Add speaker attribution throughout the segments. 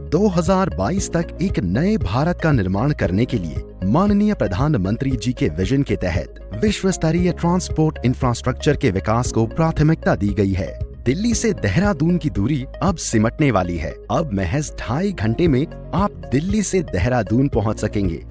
Speaker 1: 2022 तक एक नए भारत का निर्माण करने के लिए माननीय प्रधानमंत्री जी के विजन के तहत विश्व स्तरीय ट्रांसपोर्ट इंफ्रास्ट्रक्चर के विकास को प्राथमिकता दी गई है। दिल्ली से देहरादून की दूरी अब सिमटने वाली है। अब महज 2.5 घंटे में आप दिल्ली से देहरादून पहुंच सकेंगे।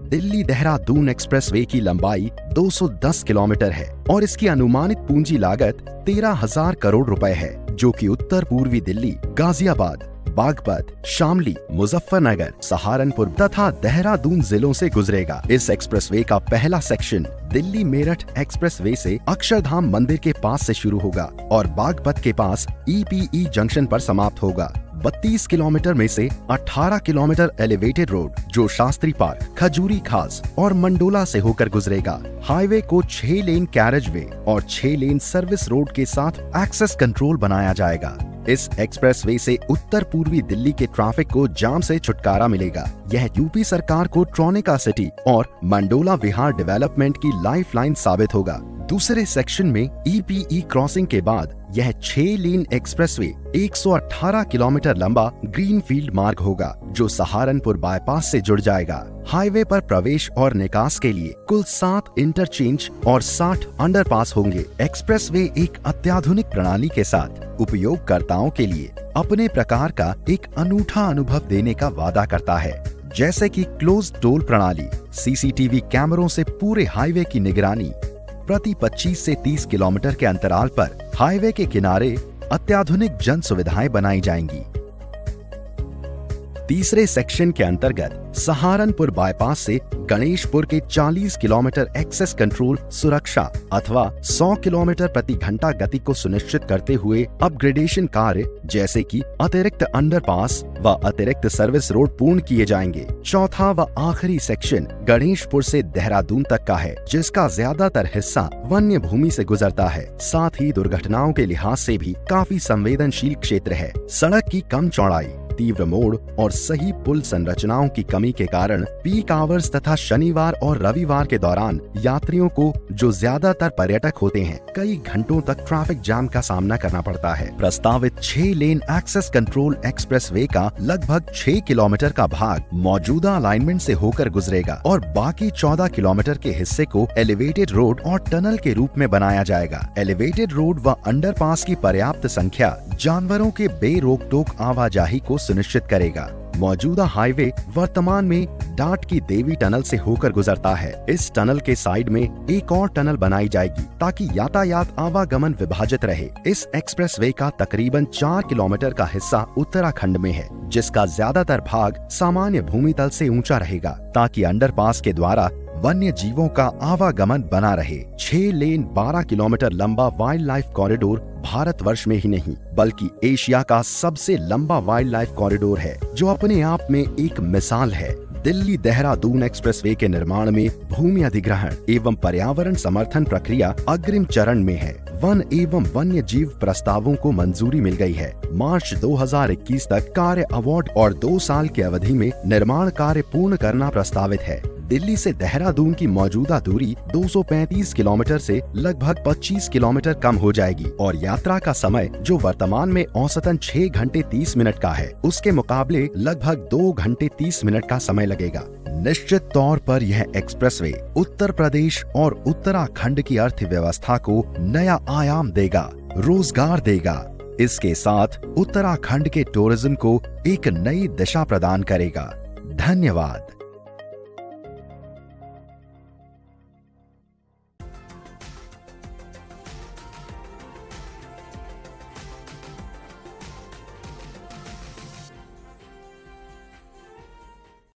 Speaker 1: दिल्ली देहरादून एक्सप्रेसवे की लंबाई 210 किलोमीटर है और इसकी अनुमानित पूंजी लागत 13,000 करोड़ रुपए है, जो कि उत्तर पूर्वी दिल्ली, गाजियाबाद, बागपत, शामली, मुजफ्फरनगर, सहारनपुर तथा देहरादून जिलों से गुजरेगा। इस एक्सप्रेसवे का पहला सेक्शन दिल्ली मेरठ एक्सप्रेसवे से अक्षरधाम मंदिर के पास से शुरू होगा और बागपत के पास EPE जंक्शन पर समाप्त होगा। 32 किलोमीटर में से 18 किलोमीटर एलिवेटेड रोड जो शास्त्री पार्क, खजूरी खास और मंडोला से होकर गुजरेगा। हाईवे को 6 लेन कैरेज वे और 6 लेन सर्विस रोड के साथ एक्सेस कंट्रोल बनाया जाएगा। इस एक्सप्रेसवे से उत्तर पूर्वी दिल्ली के ट्रैफिक को जाम से छुटकारा मिलेगा। यह यूपी सरकार को ट्रोनेका सिटी और मंडोला विहार डेवलपमेंट की लाइफलाइन साबित होगा। दूसरे सेक्शन में EPE क्रॉसिंग के बाद यह 6 लेन एक्सप्रेसवे 118 किलोमीटर लंबा ग्रीनफील्ड मार्ग होगा, जो सहारनपुर बाईपास से जुड़ जाएगा। हाईवे पर प्रवेश और निकास के लिए कुल 7 इंटरचेंज और 60 अंडरपास होंगे। एक्सप्रेसवे एक अत्याधुनिक प्रणाली के साथ उपयोगकर्ताओं के लिए अपने प्रकार का एक अनूठा अनुभव देने का वादा करता है, जैसे कि क्लोज टोल प्रणाली, CCTV कैमरों से पूरे हाईवे की निगरानी, प्रति 25 से 30 किलोमीटर के अंतराल पर हाईवे के किनारे अत्याधुनिक जन सुविधाएं बनाई जाएंगी। तीसरे सेक्शन के अंतर्गत सहारनपुर बाईपास से गणेशपुर के 40 किलोमीटर एक्सेस कंट्रोल सुरक्षा अथवा 100 किलोमीटर प्रति घंटा गति को सुनिश्चित करते हुए अपग्रेडेशन कार्य जैसे कि अतिरिक्त अंडरपास व अतिरिक्त सर्विस रोड पूर्ण किए जाएंगे। चौथा व आखिरी सेक्शन गणेशपुर से देहरादून तक का है, जिसका ज्यादातर हिस्सा वन्य भूमि से गुजरता है। साथ ही दुर्घटनाओं के लिहाज से भी काफी संवेदनशील क्षेत्र है। सड़क की कम चौड़ाई, तीव्र मोड़ और सही पुल संरचनाओं की कमी के कारण पीक आवर्स तथा शनिवार और रविवार के दौरान यात्रियों को, जो ज्यादातर पर्यटक होते हैं, कई घंटों तक ट्रैफिक जाम का सामना करना पड़ता है। प्रस्तावित 6 लेन एक्सेस कंट्रोल एक्सप्रेसवे का लगभग 6 किलोमीटर का भाग मौजूदा अलाइनमेंट से होकर गुजरेगा और बाकी 14 किलोमीटर के हिस्से को एलिवेटेड रोड और टनल के रूप में बनाया जाएगा। एलिवेटेड रोड व अंडरपास की पर्याप्त संख्या जानवरों के बेरोक टोक आवाजाही को सुनिश्चित करेगा। मौजूदा हाईवे वर्तमान में डाट की देवी टनल से होकर गुजरता है। इस टनल के साइड में एक और टनल बनाई जाएगी ताकि यातायात आवागमन विभाजित रहे। इस एक्सप्रेसवे का तकरीबन 4 किलोमीटर का हिस्सा उत्तराखंड में है, जिसका ज्यादातर भाग सामान्य भूमि तल से ऊंचा रहेगा ताकि अंडरपास के द्वारा वन्य जीवों का आवागमन बना रहे। 6 लेन 12 किलोमीटर लंबा वाइल्ड लाइफ कॉरिडोर भारतवर्ष में ही नहीं बल्कि एशिया का सबसे लंबा वाइल्ड लाइफ कॉरिडोर है, जो अपने आप में एक मिसाल है। दिल्ली देहरादून एक्सप्रेसवे के निर्माण में भूमि अधिग्रहण एवं पर्यावरण समर्थन प्रक्रिया अग्रिम चरण में है। वन एवं वन्य जीव प्रस्तावों को मंजूरी मिल गई है। मार्च 2021 तक कार्य अवार्ड और 2 साल की अवधि में निर्माण कार्य पूर्ण करना प्रस्तावित है। दिल्ली से देहरादून की मौजूदा दूरी 235 किलोमीटर से लगभग 25 किलोमीटर कम हो जाएगी और यात्रा का समय, जो वर्तमान में औसतन 6 घंटे 30 मिनट का है, उसके मुकाबले लगभग 2 घंटे 30 मिनट का समय लगेगा। निश्चित तौर पर यह एक्सप्रेसवे उत्तर प्रदेश और उत्तराखंड की अर्थव्यवस्था को नया आयाम देगा, रोजगार देगा। इसके साथ उत्तराखंड के टूरिज्म को एक नई दिशा प्रदान करेगा। धन्यवाद।